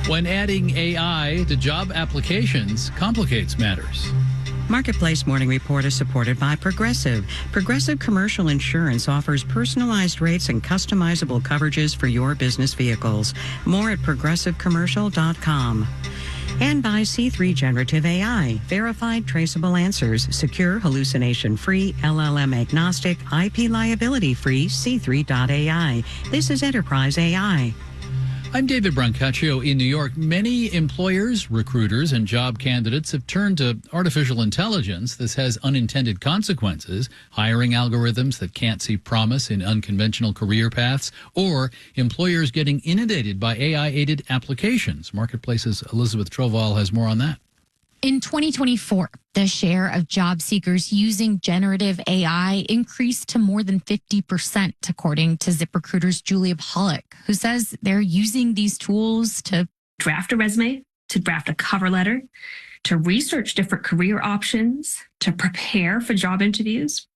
When adding AI to job applications complicates matters. Marketplace Morning Report is supported by Progressive. Progressive Commercial Insurance offers personalized rates and customizable coverages for your business vehicles. More at progressivecommercial.com. And by C3 Generative AI. Verified, traceable answers. Secure, hallucination-free, LLM-agnostic, IP liability-free C3.ai. This is Enterprise AI. I'm David Brancaccio in New York. Many employers, recruiters, and job candidates have turned to artificial intelligence. This has unintended consequences, hiring algorithms that can't see promise in unconventional career paths, or employers getting inundated by AI-aided applications. Marketplace's Elizabeth Troval has more on that. In 2024, the share of job seekers using generative AI increased to more than 50%, according to ZipRecruiter's Julia Pollock, who says they're using these tools to draft a resume, to draft a cover letter, to research different career options, to prepare for job interviews.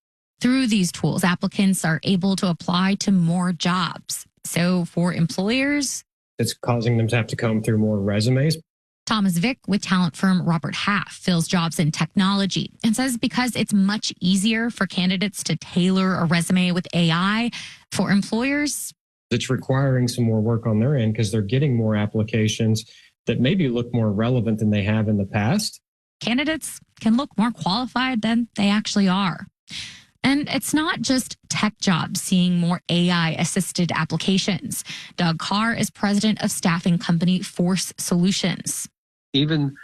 Through these tools, applicants are able to apply to more jobs. So for employers, it's causing them to have to comb through more resumes. Thomas Vick with talent firm Robert Half fills jobs in technology and says because it's much easier for candidates to tailor a resume with AI, for employers, it's requiring some more work on their end because they're getting more applications that maybe look more relevant than they have in the past. Candidates can look more qualified than they actually are. And it's not just tech jobs seeing more AI-assisted applications. Doug Carr is president of staffing company Force Solutions. Even,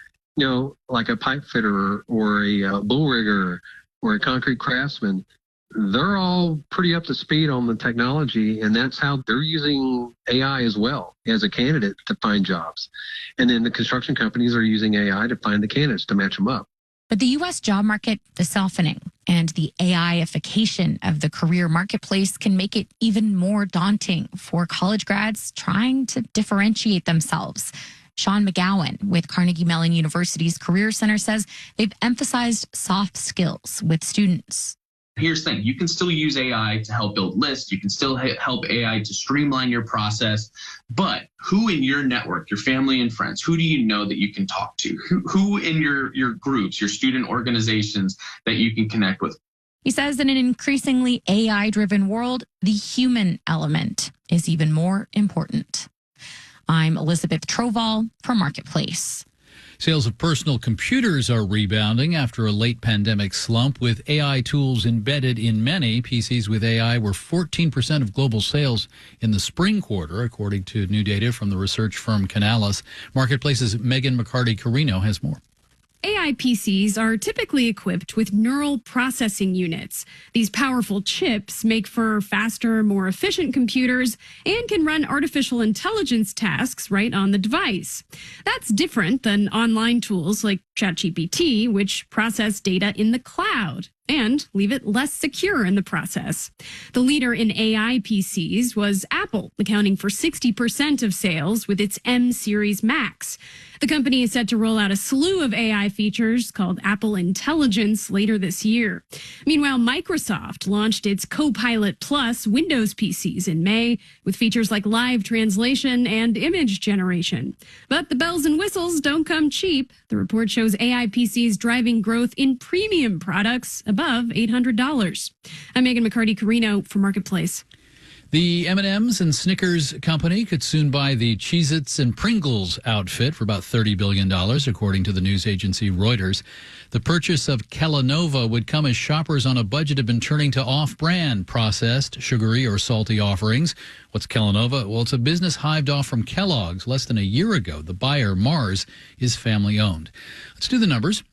like a pipe fitter or a bull rigger or a concrete craftsman, they're all pretty up to speed on the technology, and that's how they're using AI as well as a candidate to find jobs. And then the construction companies are using AI to find the candidates to match them up. But the U.S. job market is softening, and the AI-ification of the career marketplace can make it even more daunting for college grads trying to differentiate themselves. Sean McGowan with Carnegie Mellon University's Career Center says they've emphasized soft skills with students. Here's the thing. You can still use AI to help build lists. You can still help AI to streamline your process. But who in your network, your family and friends, who do you know that you can talk to? Who in your groups, your student organizations that you can connect with? He says in an increasingly AI-driven world, the human element is even more important. I'm Elizabeth Troval for Marketplace. Sales of personal computers are rebounding after a late pandemic slump with AI tools embedded in many. PCs with AI were 14% of global sales in the spring quarter, according to new data from the research firm Canalys. Marketplace's Megan McCarty-Carino has more. AI PCs are typically equipped with neural processing units. These powerful chips make for faster, more efficient computers and can run artificial intelligence tasks right on the device. That's different than online tools like ChatGPT, which process data in the cloud and leave it less secure in the process. The leader in AI PCs was Apple, accounting for 60% of sales with its M series Macs. The company is set to roll out a slew of AI features called Apple Intelligence later this year. Meanwhile, Microsoft launched its Copilot Plus Windows PCs in May with features like live translation and image generation. But the bells and whistles don't come cheap. The report shows AI PCs driving growth in premium products above $800. I'm Megan McCarty-Carino for Marketplace. The M&M's and Snickers company could soon buy the Cheez-Its and Pringles outfit for about $30 billion, according to the news agency Reuters. The purchase of Kellanova would come as shoppers on a budget have been turning to off-brand processed, sugary or salty offerings. What's Kellanova? Well, it's a business hived off from Kellogg's less than a year ago. The buyer, Mars, is family-owned. Let's do the numbers.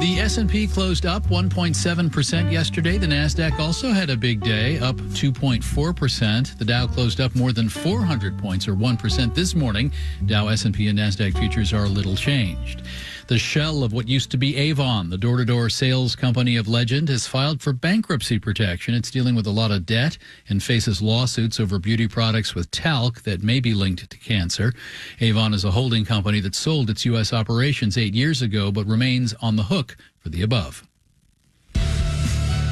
The S&P closed up 1.7% yesterday. The Nasdaq also had a big day, up 2.4%. The Dow closed up more than 400 points, or 1% this morning. Dow, S&P, and Nasdaq futures are little changed. The shell of what used to be Avon, the door-to-door sales company of legend, has filed for bankruptcy protection. It's dealing with a lot of debt and faces lawsuits over beauty products with talc that may be linked to cancer. Avon is a holding company that sold its U.S. operations 8 years ago, but remains on the hook for the above.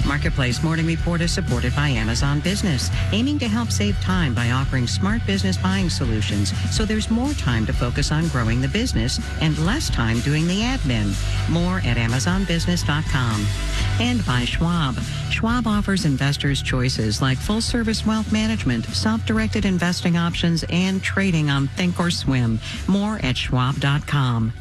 Marketplace Morning Report is supported by Amazon Business, aiming to help save time by offering smart business buying solutions so there's more time to focus on growing the business and less time doing the admin. More at AmazonBusiness.com. And by Schwab. Schwab offers investors choices like full-service wealth management, self-directed investing options, and trading on Thinkorswim. More at Schwab.com.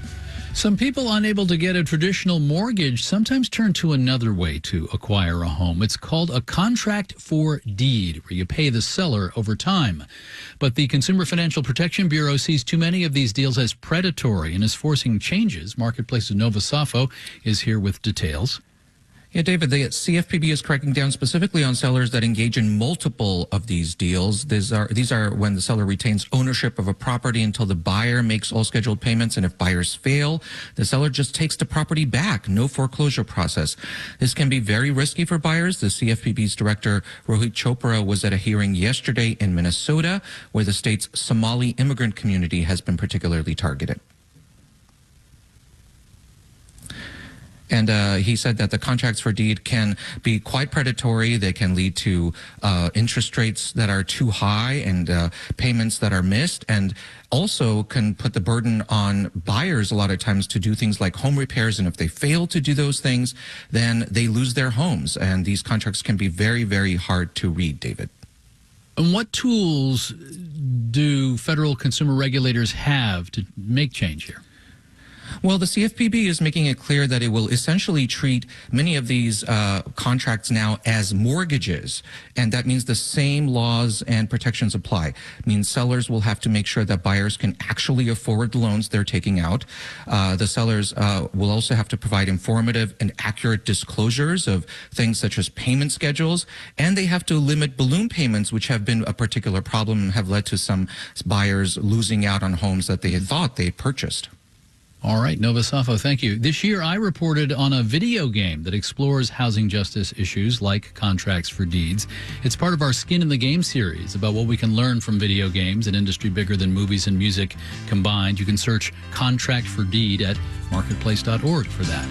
Some people unable to get a traditional mortgage sometimes turn to another way to acquire a home. It's called a contract for deed, where you pay the seller over time. But the Consumer Financial Protection Bureau sees too many of these deals as predatory and is forcing changes. Marketplace's Nova Safo is here with details. Yeah, David, the CFPB is cracking down specifically on sellers that engage in multiple of these deals. These are when the seller retains ownership of a property until the buyer makes all scheduled payments, and if buyers fail, the seller just takes the property back. No foreclosure process. This can be very risky for buyers. The CFPB's director, Rohit Chopra, was at a hearing yesterday in Minnesota, where the state's Somali immigrant community has been particularly targeted. And he said that the contracts for deed can be quite predatory. They can lead to interest rates that are too high and payments that are missed, and also can put the burden on buyers a lot of times to do things like home repairs. And if they fail to do those things, then they lose their homes. And these contracts can be very, very hard to read, David. And what tools do federal consumer regulators have to make change here? Well, the CFPB is making it clear that it will essentially treat many of these contracts now as mortgages, and that means the same laws and protections apply. It means sellers will have to make sure that buyers can actually afford the loans they're taking out. The sellers will also have to provide informative and accurate disclosures of things such as payment schedules, and they have to limit balloon payments, which have been a particular problem and have led to some buyers losing out on homes that they had thought they had purchased. All right, Nova Safo, thank you. This year, I reported on a video game that explores housing justice issues like contracts for deeds. It's part of our Skin in the Game series about what we can learn from video games, an industry bigger than movies and music combined. You can search Contract for Deed at marketplace.org for that.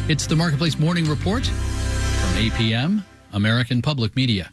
It's the Marketplace Morning Report from APM, American Public Media.